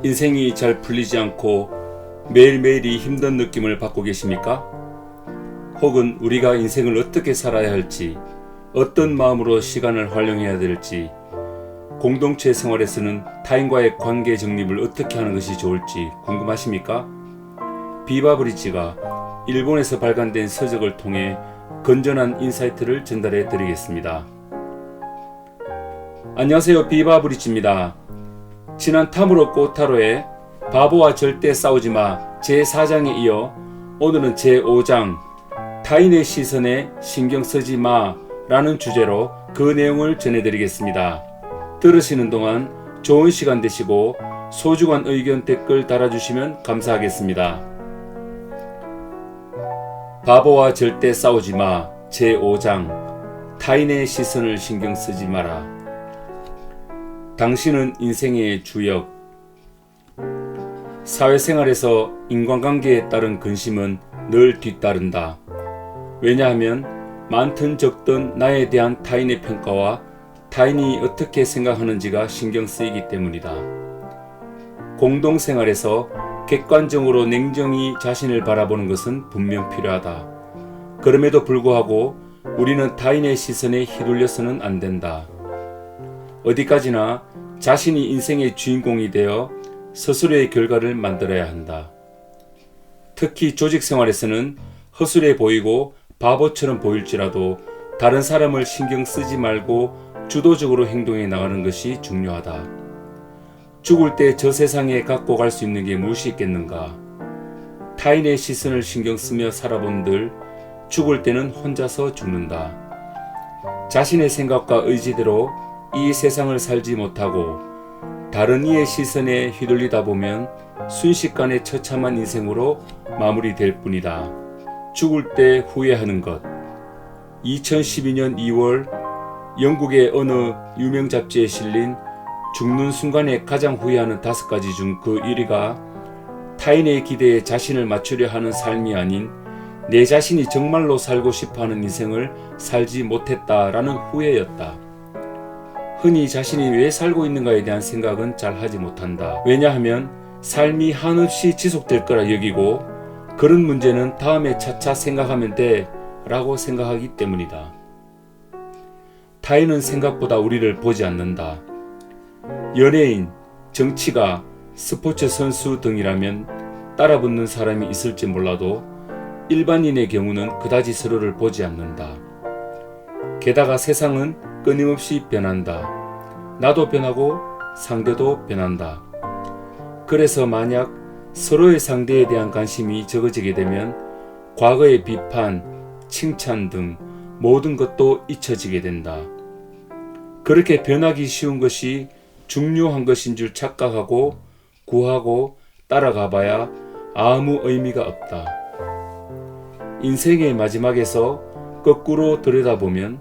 인생이 잘 풀리지 않고 매일매일이 힘든 느낌을 받고 계십니까? 혹은 우리가 인생을 어떻게 살아야 할지, 어떤 마음으로 시간을 활용해야 될지, 공동체 생활에서는 타인과의 관계 정립을 어떻게 하는 것이 좋을지 궁금하십니까? 비바브리지가 일본에서 발간된 서적을 통해 건전한 인사이트를 전달해 드리겠습니다. 안녕하세요, 비바브리지입니다. 지난 타무로 꼬타로의 바보와 절대 싸우지마 제4장에 이어 오늘은 제5장 타인의 시선에 신경 쓰지 마 라는 주제로 그 내용을 전해드리겠습니다. 들으시는 동안 좋은 시간 되시고 소중한 의견 댓글 달아주시면 감사하겠습니다. 바보와 절대 싸우지마 제5장 타인의 시선을 신경 쓰지 마라. 당신은 인생의 주역. 사회생활에서 인간관계에 따른 근심은 늘 뒤따른다. 왜냐하면 많든 적든 나에 대한 타인의 평가와 타인이 어떻게 생각하는지가 신경 쓰이기 때문이다. 공동생활에서 객관적으로 냉정히 자신을 바라보는 것은 분명 필요하다. 그럼에도 불구하고 우리는 타인의 시선에 휘둘려서는 안 된다. 어디까지나 자신이 인생의 주인공이 되어 스스로의 결과를 만들어야 한다. 특히 조직생활에서는 허술해 보이고 바보처럼 보일지라도 다른 사람을 신경 쓰지 말고 주도적으로 행동해 나가는 것이 중요하다. 죽을 때 저 세상에 갖고 갈 수 있는 게 무엇이 있겠는가? 타인의 시선을 신경 쓰며 살아본들 죽을 때는 혼자서 죽는다. 자신의 생각과 의지대로 이 세상을 살지 못하고 다른 이의 시선에 휘둘리다 보면 순식간에 처참한 인생으로 마무리될 뿐이다. 죽을 때 후회하는 것. 2012년 2월 영국의 어느 유명 잡지에 실린 죽는 순간에 가장 후회하는 5가지 중 그 1위가 타인의 기대에 자신을 맞추려 하는 삶이 아닌 내 자신이 정말로 살고 싶어하는 인생을 살지 못했다라는 후회였다. 흔히 자신이 왜 살고 있는가에 대한 생각은 잘 하지 못한다. 왜냐하면 삶이 한없이 지속될 거라 여기고 그런 문제는 다음에 차차 생각하면 돼 라고 생각하기 때문이다. 타인은 생각보다 우리를 보지 않는다. 연예인, 정치가, 스포츠 선수 등이라면 따라붙는 사람이 있을지 몰라도 일반인의 경우는 그다지 서로를 보지 않는다. 게다가 세상은 끊임없이 변한다. 나도 변하고 상대도 변한다. 그래서 만약 서로의 상대에 대한 관심이 적어지게 되면 과거의 비판, 칭찬 등 모든 것도 잊혀지게 된다. 그렇게 변하기 쉬운 것이 중요한 것인 줄 착각하고 구하고 따라가 봐야 아무 의미가 없다. 인생의 마지막에서 거꾸로 들여다보면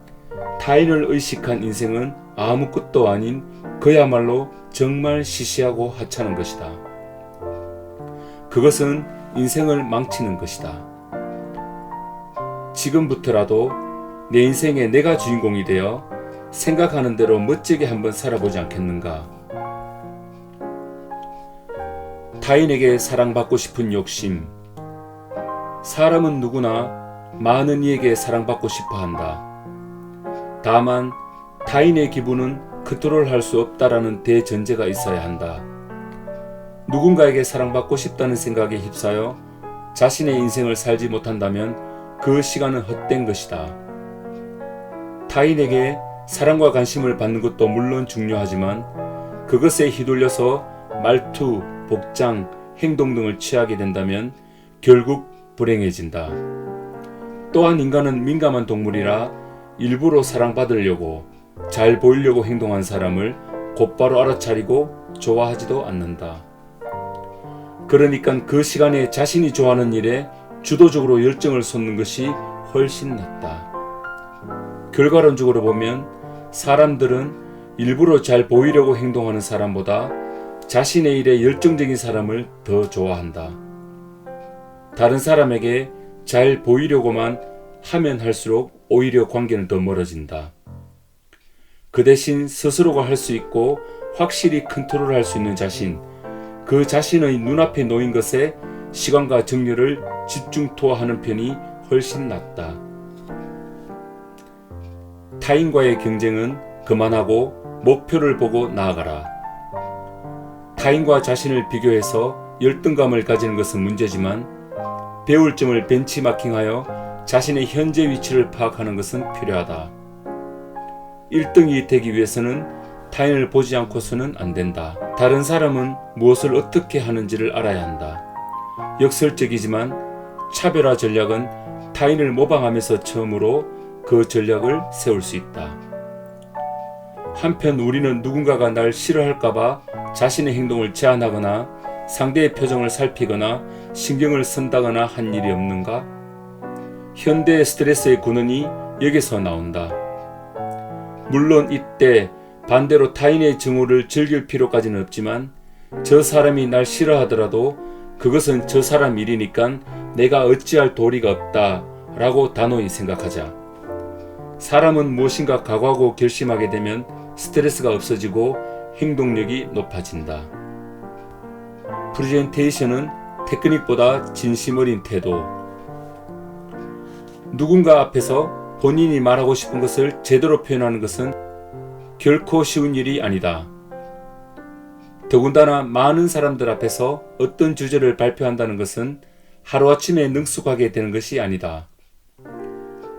타인을 의식한 인생은 아무것도 아닌 그야말로 정말 시시하고 하찮은 것이다. 그것은 인생을 망치는 것이다. 지금부터라도 내 인생에 내가 주인공이 되어 생각하는 대로 멋지게 한번 살아보지 않겠는가? 타인에게 사랑받고 싶은 욕심. 사람은 누구나 많은 이에게 사랑받고 싶어 한다. 다만 타인의 기분은 컨트롤할 수 없다라는 대전제가 있어야 한다. 누군가에게 사랑받고 싶다는 생각에 휩싸여 자신의 인생을 살지 못한다면 그 시간은 헛된 것이다. 타인에게 사랑과 관심을 받는 것도 물론 중요하지만 그것에 휘둘려서 말투, 복장, 행동 등을 취하게 된다면 결국 불행해진다. 또한 인간은 민감한 동물이라 일부러 사랑받으려고 잘 보이려고 행동한 사람을 곧바로 알아차리고 좋아하지도 않는다. 그러니까 그 시간에 자신이 좋아하는 일에 주도적으로 열정을 쏟는 것이 훨씬 낫다. 결과론적으로 보면 사람들은 일부러 잘 보이려고 행동하는 사람보다 자신의 일에 열정적인 사람을 더 좋아한다. 다른 사람에게 잘 보이려고만 하면 할수록 오히려 관계는 더 멀어진다. 그 대신 스스로가 할 수 있고 확실히 컨트롤할 수 있는 자신, 그 자신의 눈앞에 놓인 것에 시간과 정열을 집중 투하하는 편이 훨씬 낫다. 타인과의 경쟁은 그만하고 목표를 보고 나아가라. 타인과 자신을 비교해서 열등감을 가지는 것은 문제지만 배울 점을 벤치마킹하여 자신의 현재 위치를 파악하는 것은 필요하다. 1등이 되기 위해서는 타인을 보지 않고서는 안 된다. 다른 사람은 무엇을 어떻게 하는지를 알아야 한다. 역설적이지만 차별화 전략은 타인을 모방하면서 처음으로 그 전략을 세울 수 있다. 한편 우리는 누군가가 날 싫어할까봐 자신의 행동을 제한하거나 상대의 표정을 살피거나 신경을 쓴다거나 한 일이 없는가? 현대의 스트레스의 근원이 여기서 나온다. 물론 이때 반대로 타인의 증오를 즐길 필요까지는 없지만 저 사람이 날 싫어하더라도 그것은 저 사람 일이니까 내가 어찌할 도리가 없다 라고 단호히 생각하자. 사람은 무엇인가 각오하고 결심하게 되면 스트레스가 없어지고 행동력이 높아진다. 프레젠테이션은 테크닉보다 진심 어린 태도. 누군가 앞에서 본인이 말하고 싶은 것을 제대로 표현하는 것은 결코 쉬운 일이 아니다. 더군다나 많은 사람들 앞에서 어떤 주제를 발표한다는 것은 하루아침에 능숙하게 되는 것이 아니다.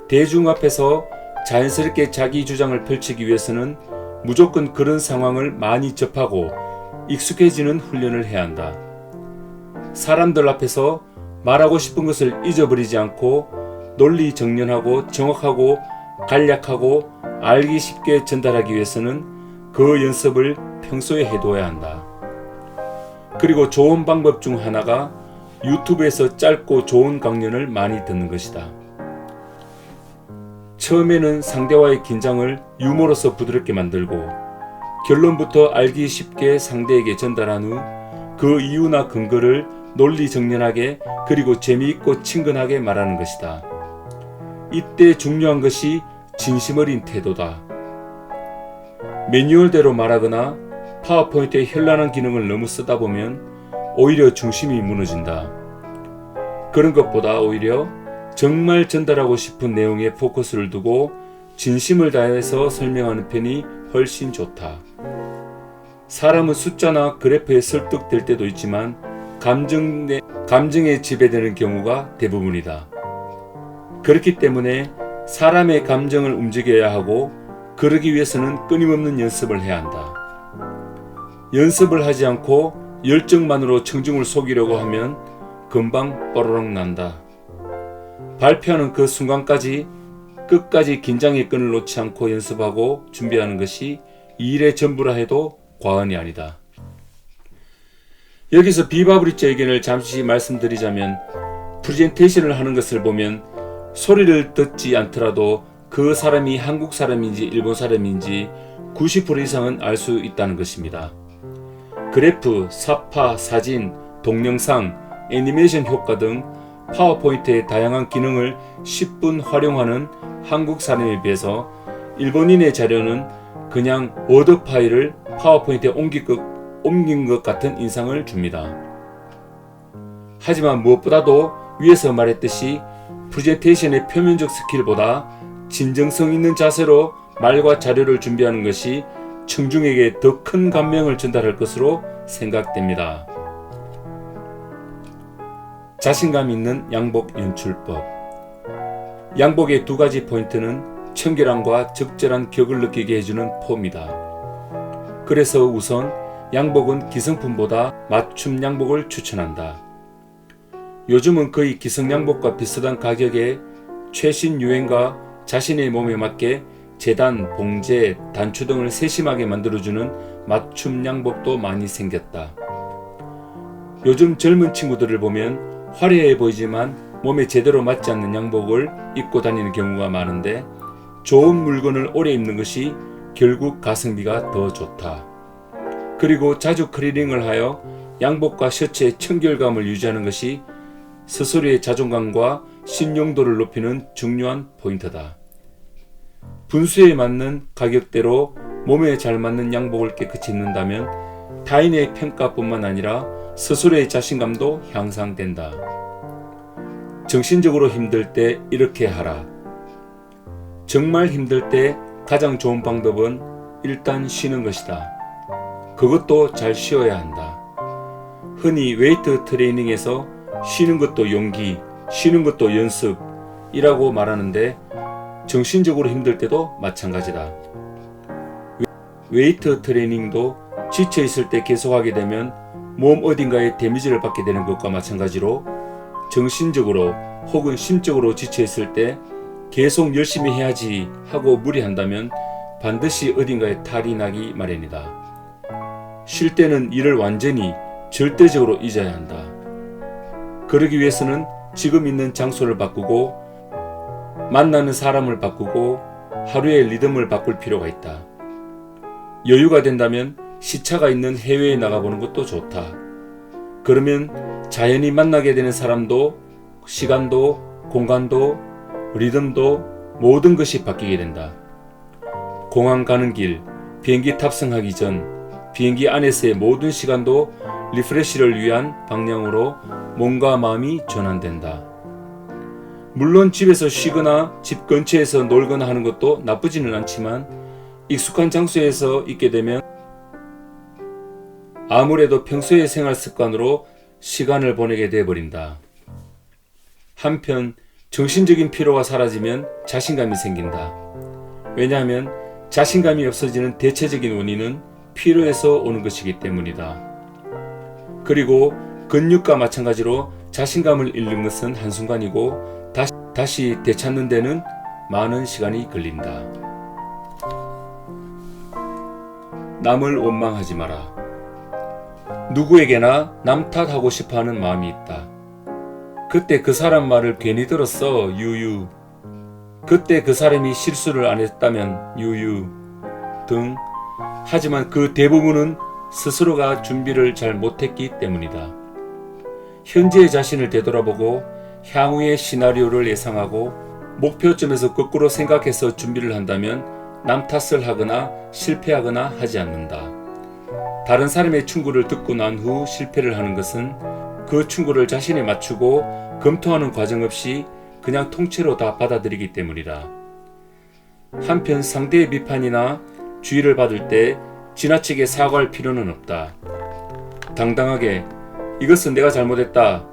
대중 앞에서 자연스럽게 자기 주장을 펼치기 위해서는 무조건 그런 상황을 많이 접하고 익숙해지는 훈련을 해야 한다. 사람들 앞에서 말하고 싶은 것을 잊어버리지 않고 논리 정연하고 정확하고 간략하고 알기 쉽게 전달하기 위해서는 그 연습을 평소에 해둬야 한다. 그리고 좋은 방법 중 하나가 유튜브에서 짧고 좋은 강연을 많이 듣는 것이다. 처음에는 상대와의 긴장을 유머로서 부드럽게 만들고 결론부터 알기 쉽게 상대에게 전달한 후 그 이유나 근거를 논리 정연하게 그리고 재미있고 친근하게 말하는 것이다. 이때 중요한 것이 진심 어린 태도다. 매뉴얼대로 말하거나 파워포인트의 현란한 기능을 너무 쓰다 보면 오히려 중심이 무너진다. 그런 것보다 오히려 정말 전달하고 싶은 내용에 포커스를 두고 진심을 다해서 설명하는 편이 훨씬 좋다. 사람은 숫자나 그래프에 설득될 때도 있지만 감정에 지배되는 경우가 대부분이다. 그렇기 때문에 사람의 감정을 움직여야 하고 그러기 위해서는 끊임없는 연습을 해야 한다. 연습을 하지 않고 열정만으로 청중을 속이려고 하면 금방 뽀로록 난다. 발표하는 그 순간까지 끝까지 긴장의 끈을 놓지 않고 연습하고 준비하는 것이 이 일의 전부라 해도 과언이 아니다. 여기서 비바브리처 의견을 잠시 말씀드리자면 프레젠테이션을 하는 것을 보면 소리를 듣지 않더라도 그 사람이 한국 사람인지 일본 사람인지 90% 이상은 알 수 있다는 것입니다. 그래프, 사파, 사진, 동영상, 애니메이션 효과 등 파워포인트의 다양한 기능을 10분 활용하는 한국 사람에 비해서 일본인의 자료는 그냥 워드 파일을 파워포인트에 옮긴 것 같은 인상을 줍니다. 하지만 무엇보다도 위에서 말했듯이 프레젠테이션의 표면적 스킬보다 진정성 있는 자세로 말과 자료를 준비하는 것이 청중에게 더 큰 감명을 전달할 것으로 생각됩니다. 자신감 있는 양복 연출법. 양복의 두 가지 포인트는 청결함과 적절한 격을 느끼게 해주는 폼이다. 그래서 우선 양복은 기성품보다 맞춤 양복을 추천한다. 요즘은 거의 기성 양복과 비슷한 가격에 최신 유행과 자신의 몸에 맞게 재단, 봉제, 단추 등을 세심하게 만들어주는 맞춤 양복도 많이 생겼다. 요즘 젊은 친구들을 보면 화려해 보이지만 몸에 제대로 맞지 않는 양복을 입고 다니는 경우가 많은데 좋은 물건을 오래 입는 것이 결국 가성비가 더 좋다. 그리고 자주 클리닝을 하여 양복과 셔츠의 청결감을 유지하는 것이 스스로의 자존감과 신용도를 높이는 중요한 포인트다. 분수에 맞는 가격대로 몸에 잘 맞는 양복을 깨끗이 입는다면 타인의 평가뿐만 아니라 스스로의 자신감도 향상된다. 정신적으로 힘들 때 이렇게 하라. 정말 힘들 때 가장 좋은 방법은 일단 쉬는 것이다. 그것도 잘 쉬어야 한다. 흔히 웨이트 트레이닝에서 쉬는 것도 용기, 쉬는 것도 연습이라고 말하는데 정신적으로 힘들 때도 마찬가지다. 웨이트 트레이닝도 지쳐 있을 때 계속하게 되면 몸 어딘가에 데미지를 받게 되는 것과 마찬가지로 정신적으로 혹은 심적으로 지쳐 있을 때 계속 열심히 해야지 하고 무리한다면 반드시 어딘가에 탈이 나기 마련이다. 쉴 때는 일을 완전히 절대적으로 잊어야 한다. 그러기 위해서는 지금 있는 장소를 바꾸고 만나는 사람을 바꾸고 하루의 리듬을 바꿀 필요가 있다. 여유가 된다면 시차가 있는 해외에 나가보는 것도 좋다. 그러면 자연히 만나게 되는 사람도 시간도 공간도 리듬도 모든 것이 바뀌게 된다. 공항 가는 길, 비행기 탑승하기 전, 비행기 안에서의 모든 시간도 리프레시를 위한 방향으로 몸과 마음이 전환된다. 물론 집에서 쉬거나 집 근처에서 놀거나 하는 것도 나쁘지는 않지만 익숙한 장소에서 있게 되면 아무래도 평소의 생활 습관으로 시간을 보내게 되어버린다. 한편 정신적인 피로가 사라지면 자신감이 생긴다. 왜냐하면 자신감이 없어지는 대체적인 원인은 피로에서 오는 것이기 때문이다. 그리고 근육과 마찬가지로 자신감을 잃는 것은 한순간이고 다시 되찾는 데는 많은 시간이 걸린다. 남을 원망하지 마라. 누구에게나 남 탓하고 싶어하는 마음이 있다. 그때 그 사람 말을 괜히 들었어 유유. 그때 그 사람이 실수를 안 했다면 유유 등. 하지만 그 대부분은 스스로가 준비를 잘 못했기 때문이다. 현재의 자신을 되돌아보고 향후의 시나리오를 예상하고 목표점에서 거꾸로 생각해서 준비를 한다면 남 탓을 하거나 실패하거나 하지 않는다. 다른 사람의 충고를 듣고 난 후 실패를 하는 것은 그 충고를 자신에 맞추고 검토하는 과정 없이 그냥 통째로 다 받아들이기 때문이다. 한편 상대의 비판이나 주의를 받을 때 지나치게 사과할 필요는 없다. 당당하게 이것은 내가 잘못했다,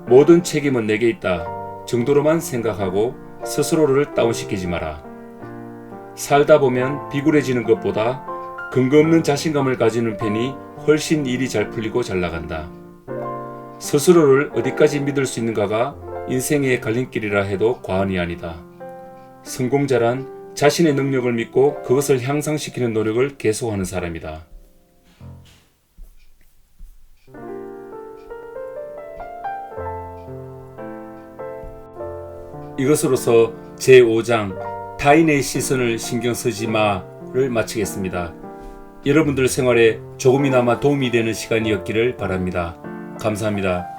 모든 책임은 내게 있다 정도로만 생각하고 스스로를 다운시키지 마라. 살다 보면 비굴해지는 것보다 근거 없는 자신감을 가지는 편이 훨씬 일이 잘 풀리고 잘 나간다. 스스로를 어디까지 믿을 수 있는가가 인생의 갈림길이라 해도 과언이 아니다. 성공자란 자신의 능력을 믿고 그것을 향상시키는 노력을 계속하는 사람이다. 이것으로서 제5장 타인의 시선을 신경 쓰지 마를 마치겠습니다. 여러분들 생활에 조금이나마 도움이 되는 시간이었기를 바랍니다. 감사합니다.